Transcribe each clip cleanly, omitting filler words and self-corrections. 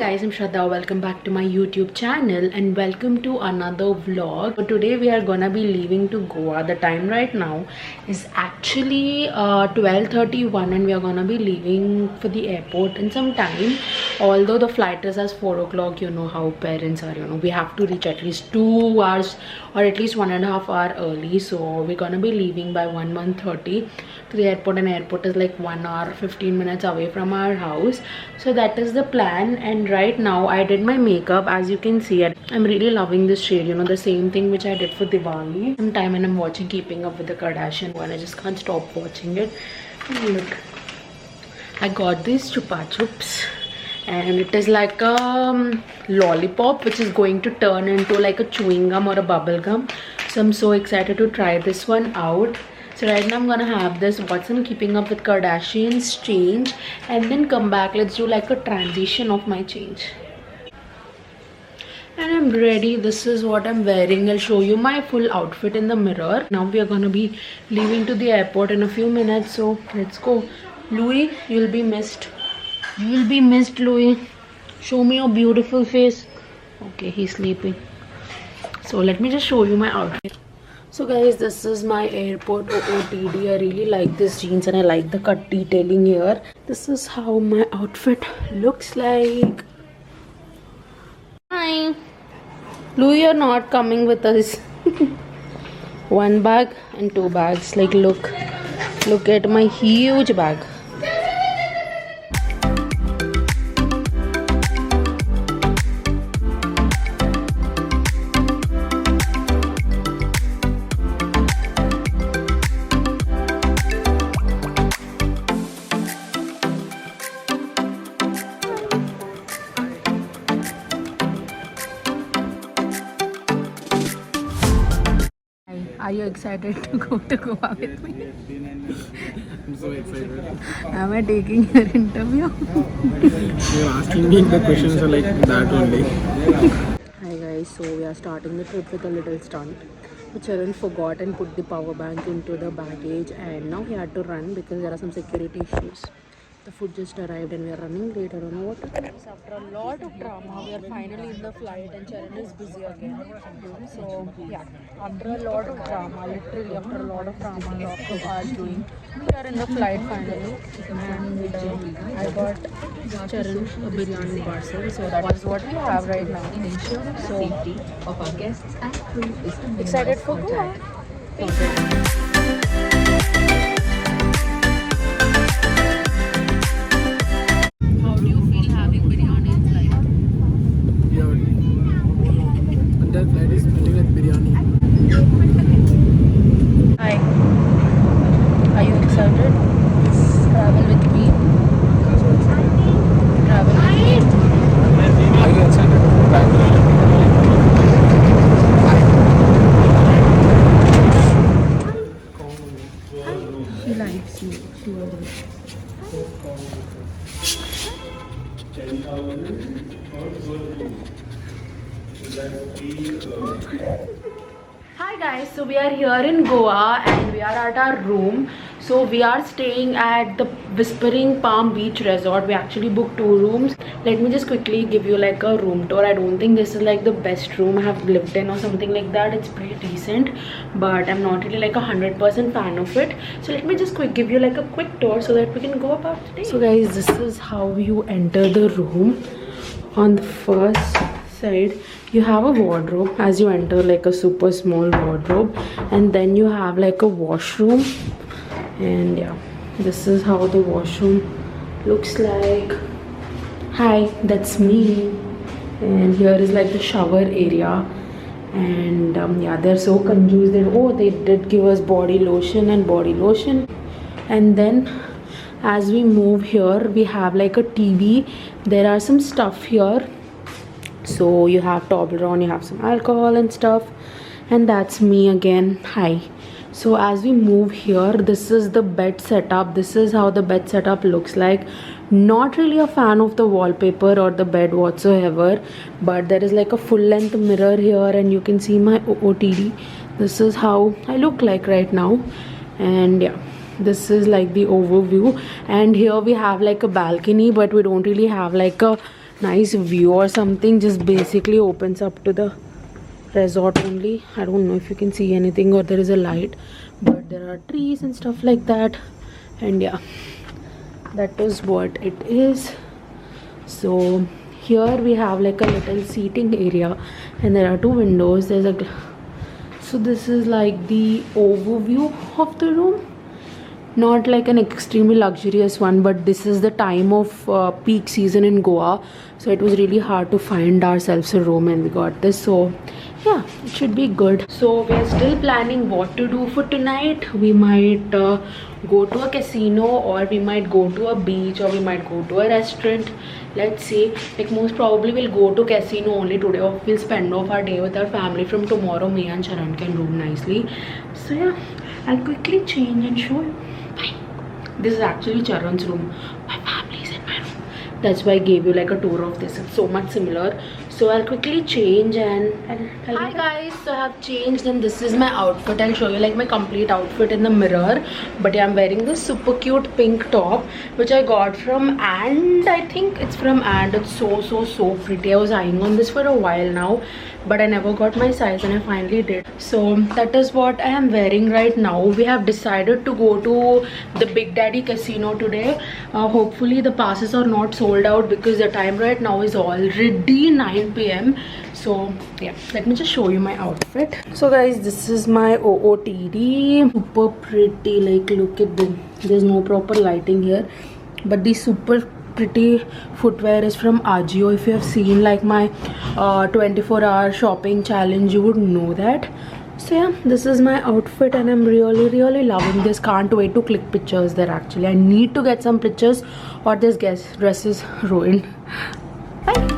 guys, I'm Shraddha. Welcome back to my YouTube channel and welcome to another vlog. So today we are gonna be leaving to Goa. The time right now is actually 12:31 and we are gonna be leaving for the airport in some time. Although the flight is at 4 o'clock, you know how parents are, we have to reach at least 2 hours or at least 1.5 hours early. So we're gonna be leaving by 1:30 to the airport, and airport is like 1 hour 15 minutes away from our house. So that is the plan. And right now I did my makeup. As you can see, I'm really loving this shade, the same thing which I did for Diwali. Sometime when I'm watching Keeping Up with the Kardashian and I just can't stop watching it. And look, I got these Chupa Chups and it is like a lollipop which is going to turn into like a chewing gum or a bubble gum. So I'm so excited to try this one out. So right now I'm gonna have this, watch some Keeping Up with Kardashians, change, and then come back. Let's do like a transition of my change. And I'm ready. This is what I'm wearing. I'll show you my full outfit in the mirror. Now we are gonna be leaving to the airport in a few minutes. So let's go. Louis, you'll be missed. You will be missed, Louis. Show me your beautiful face. Okay, he's sleeping. So let me just show you my outfit. So guys, this is my airport OOTD. I really like this jeans and I like the cut detailing here. This is how my outfit looks like. Hi. Louis, you're not coming with us. One bag and two bags. Like look at my huge bag. Are you excited to go to Goa with me? I'm so excited. Am I taking your interview? You're asking me the questions are like that only. Hi guys, so we are starting the trip with a little stunt. Charan forgot and put the power bank into the baggage, and now he had to run because there are some security issues. The food just arrived and we are running late. I don't know what to do. After a lot of drama, we are finally in the flight and Charan is busy again. So yeah, after a lot of drama, literally after a lot of drama, lots of hours doing, we are in the flight finally. And I got Charan a biryani parcel. So that is what we have right now. So safety of our guests and crew is excited for Goa. Hi. Are you excited? Travel with me. Travel with me. Are you excited? She likes you. She will. Hi guys, so we are here in Goa and we are at our room. So we are staying at the Whispering Palm Beach Resort. We actually booked 2 rooms. Let me just quickly give you like a room tour. I don't think this is like the best room I have lived in or something like that. It's pretty decent, but I'm not really like 100% fan of it. So let me just give you like a quick tour so that we can go about today. So guys, this is how you enter the room. On the first side you have a wardrobe as you enter, like a super small wardrobe, and then you have like a washroom. And yeah, this is how the washroom looks like. Hi, that's me. And here is like the shower area. And yeah, they're so confused that they did give us body lotion. And then as we move here, we have like a TV. There are some stuff here. So you have Toblerone, you have some alcohol and stuff. And that's me again. Hi. So as we move here, this is the bed setup. This is how the bed setup looks like. Not really a fan of the wallpaper or the bed whatsoever, but there is like a full length mirror here and you can see my OOTD. This is how I look like right now. And yeah, this is like the overview. And here we have like a balcony, but we don't really have like a nice view or something. Just basically opens up to the resort only. I don't know if you can see anything or there is a light, but there are trees and stuff like that. And yeah, that is what it is. So here we have like a little seating area, and there are 2 windows. There's a so this is like the overview of the room. Not like an extremely luxurious one, but this is the time of peak season in Goa, so it was really hard to find ourselves a room, and we got this. So yeah, it should be good. So we're still planning what to do for tonight. We might go to a casino, or we might go to a beach, or we might go to a restaurant. Let's see. Like most probably we'll go to casino only today, or we'll spend off our day with our family. From tomorrow me and Sharan can room nicely. So yeah, I'll quickly change and show you. Bye. This is actually Charan's room. My family is in my room. That's why I gave you like a tour of this. It's so much similar. So I'll quickly change and hi guys, so I have changed and this is my outfit. I'll show you like my complete outfit in the mirror. But yeah, I'm wearing this super cute pink top which I got from And. I think it's from And. It's so pretty. I was eyeing on this for a while now, but I never got my size and I finally did. So that is what I am wearing right now. We have decided to go to the Big Daddy Casino today. Hopefully the passes are not sold out because the time right now is already 9 PM. So yeah, let me just show you my outfit. So guys, this is my OOTD. Super pretty, like look at them. There's no proper lighting here, but the super pretty footwear is from Ajio. If you have seen like my 24-hour shopping challenge, you would know that. So yeah, this is my outfit and I'm really loving this. Can't wait to click pictures there. Actually I need to get some pictures or this dress is ruined. Bye.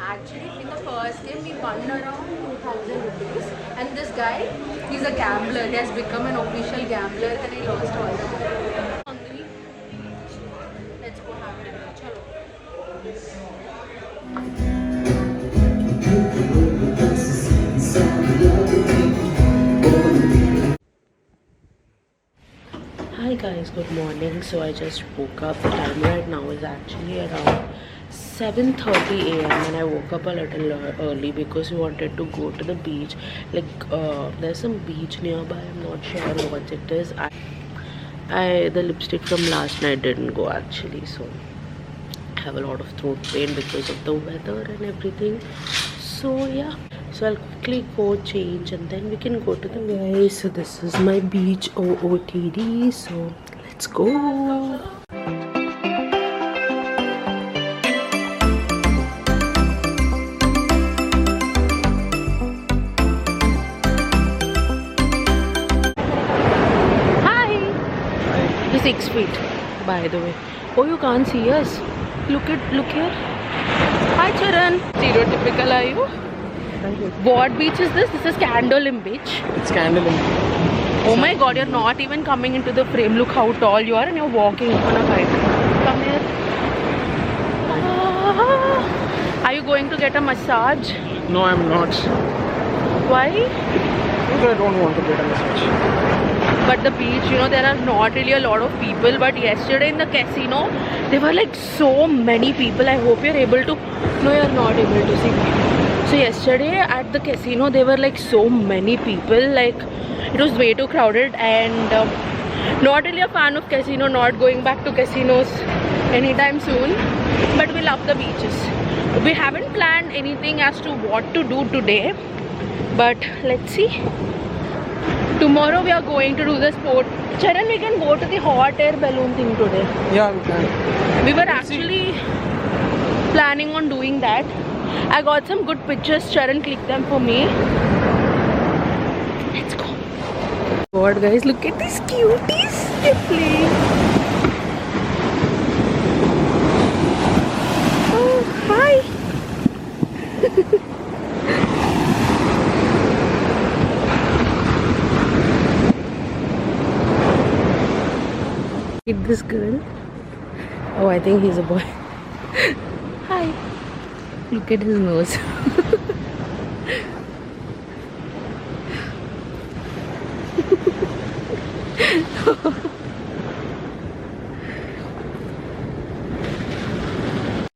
Actually, in the first game, we won around 2,000 rupees. And this guy, he's a gambler. He has become an official gambler and he lost all the money. Hungry? Let's go have dinner. Chalo. Hi guys, good morning. So I just woke up. The time right now is actually around 7:30 AM and I woke up a little early because we wanted to go to the beach. Like there's some beach nearby. I'm not sure what it is. The lipstick from last night didn't go actually, so I have a lot of throat pain because of the weather and everything. So yeah, so I'll quickly go change and then we can go to the beach. So this is my beach OOTD. So let's go. Hi. 6 feet, by the way. Oh, you can't see us. Look here. Hi, Charan. Stereotypical, are you? Thank you. What beach is this? This is Candolim Beach. It's Candolim. Oh my god, you're not even coming into the frame. Look how tall you are and you're walking on a kite. Come here. Are you going to get a massage? No, I'm not. Why? Because I don't want to get a massage. But the beach, you know, there are not really a lot of people. But yesterday in the casino, there were like so many people. I hope you're able to... No, you're not able to see. So yesterday at the casino, there were like so many people. Like, it was way too crowded. And not really a fan of casino. Not going back to casinos anytime soon. But we love the beaches. We haven't planned anything as to what to do today. But let's see. Tomorrow we are going to do the sport. Charan, we can go to the hot air balloon thing today. Yeah, we can. We were actually planning on doing that. I got some good pictures. Charan clicked them for me. Let's go. God, guys, look at these cuties. They're playing. Oh, hi. Look at this girl. Oh, I think he's a boy. Hi. Look at his nose.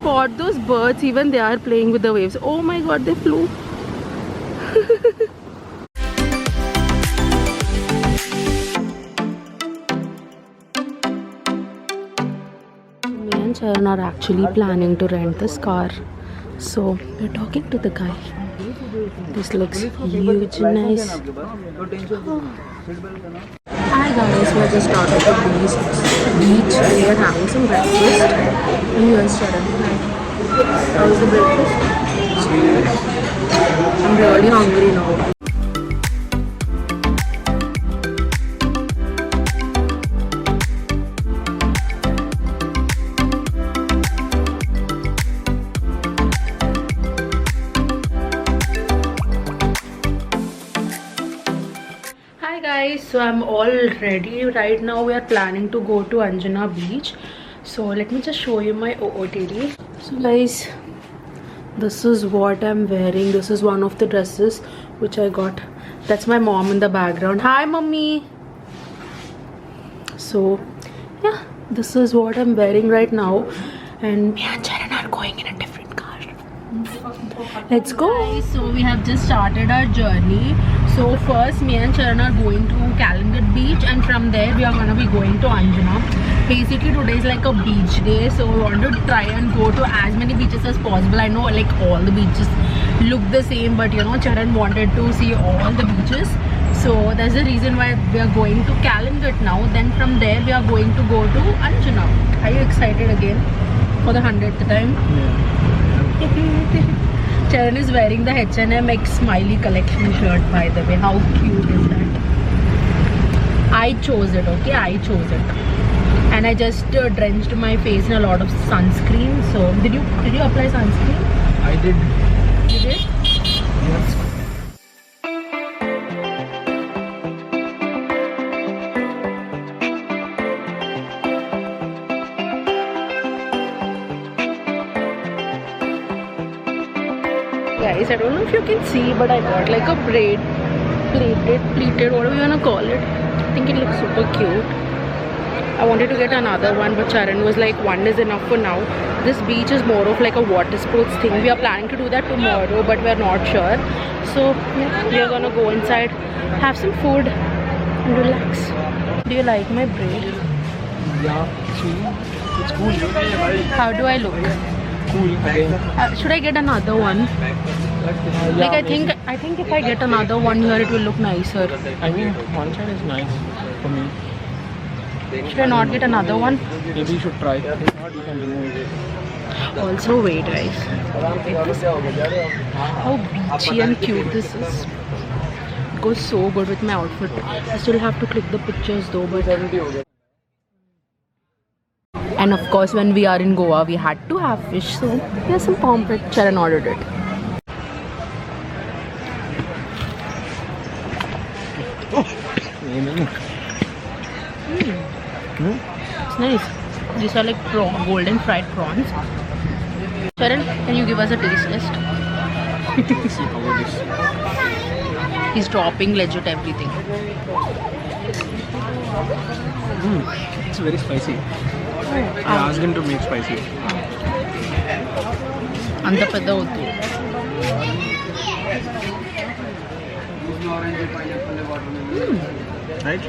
Spot those birds, even they are playing with the waves. Oh my god, they flew. Me and Charan are actually planning to rent this car. So we're talking to the guy. This looks huge, nice. Hi guys, we're just out of the beach. We are having some breakfast. And here's Charan. How's the breakfast? I'm really hungry now. Hi guys, so I'm all ready. Right now we are planning to go to Anjuna beach. So let me just show you my OOTD. So guys, this is what I'm wearing. This is one of the dresses which I got. That's my mom in the background. Hi mommy. So yeah, this is what I'm wearing right now. And me and Charan are going in a different car. Let's go. Guys, so we have just started our journey. So first me and Charan are going to Kalingat beach, and from there we are gonna be going to Anjuna. Basically today is like a beach day, so we want to try and go to as many beaches as possible. I know like all the beaches look the same, but you know Charan wanted to see all the beaches. So that's the reason why we are going to Kalingat now. Then from there we are going to go to Anjuna. Are you excited again for the 100th time? Yeah. Charan is wearing the H&M X Smiley collection shirt, by the way. How cute is that? I chose it, okay? I chose it. And I just drenched my face in a lot of sunscreen. So, did you apply sunscreen? I did. You did? Yes. Guys, I don't know if you can see, but I got like a braid, pleated, whatever you wanna call it. I think it looks super cute. I wanted to get another one, but Charan was like, one is enough for now. This beach is more of like a water sports thing. We are planning to do that tomorrow, but we're not sure. So yeah, we are gonna go inside, have some food, and relax. Do you like my braid? Yeah, see? It's cool. How do I look? Cool again. Should I get another one? Like I think if I get another one here, it will look nicer. I mean, one side is nice for me. Should I not get another one? Maybe you should try. If not, you can remove it. Also, wait guys. How beachy and cute this is. It goes so good with my outfit. I still have to click the pictures though, but... And of course, when we are in Goa, we had to have fish. So, here's some pomfret. Charan ordered it. It's nice. These are like golden fried prawns. Charan, can you give us a taste test? See how it is. He's dropping legit everything. It's very spicy. I asked him to make spicy. Anta pedda hotu. Right?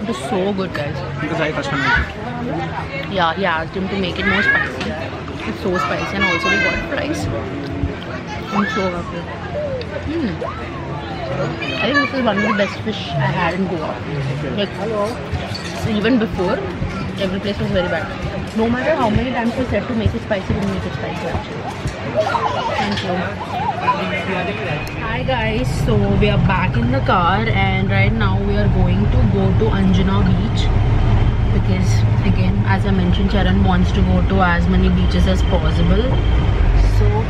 It is so good, guys. Because I customized it. Yeah, he asked him to make it more spicy. It's so spicy, and also we got fries. I'm so happy. I think this is one of the best fish I had in Goa. Like, so even before, every place was very bad. No matter how many times we said to make it spicy, we make it spicy actually. Thank you. Hi guys, so we are back in the car and right now we are going to go to Anjuna beach because again, as I mentioned, Charan wants to go to as many beaches as possible. So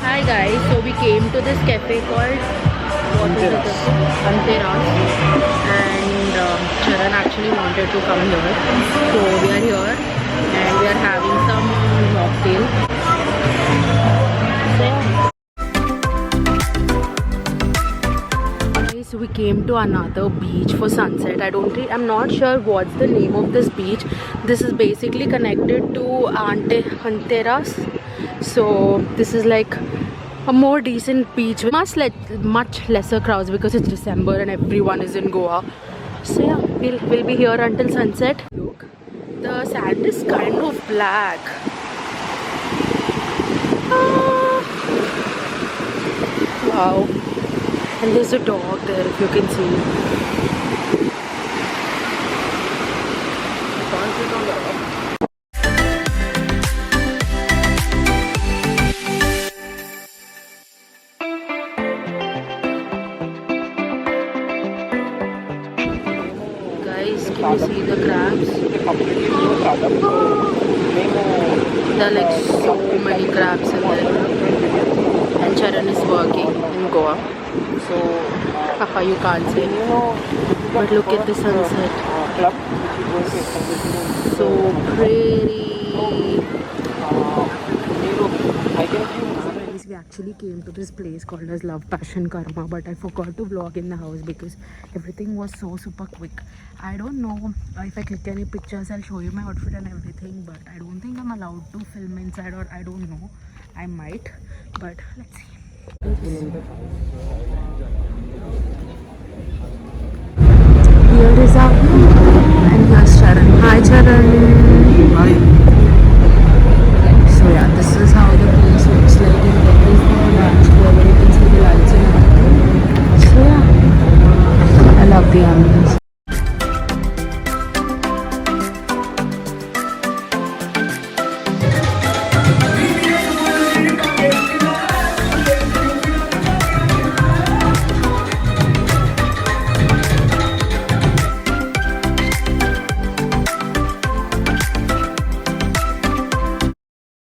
hi guys, so we came to this cafe called Anteras, and Charan actually wanted to come here, so we are here and we are having some mocktail. So we came to another beach for sunset. I'm not sure what's the name of this beach. This is basically connected to Anteras. So this is like a more decent beach with much lesser crowds because it's December and everyone is in Goa. So yeah, we'll be here until sunset. Look, the sand is kind of black. Wow. And there's a dog there if you can see. Guys, can you see the crabs? There are like so many crabs in there. And Charan is working in Goa. So, haha, you can't see. But look at the sunset. So pretty. We actually came to this place called as Love Passion Karma, but I forgot to vlog in the house because everything was so super quick. I don't know if I click any pictures, I'll show you my outfit and everything, but I don't think I'm allowed to film inside, or I don't know. I might, but let's see. Here is our and here's Charan. Hi Charan. Hi. So yeah, this is how the place looks like, and there is the dance floor where you can see the lights and everything. So yeah, I love the ambience.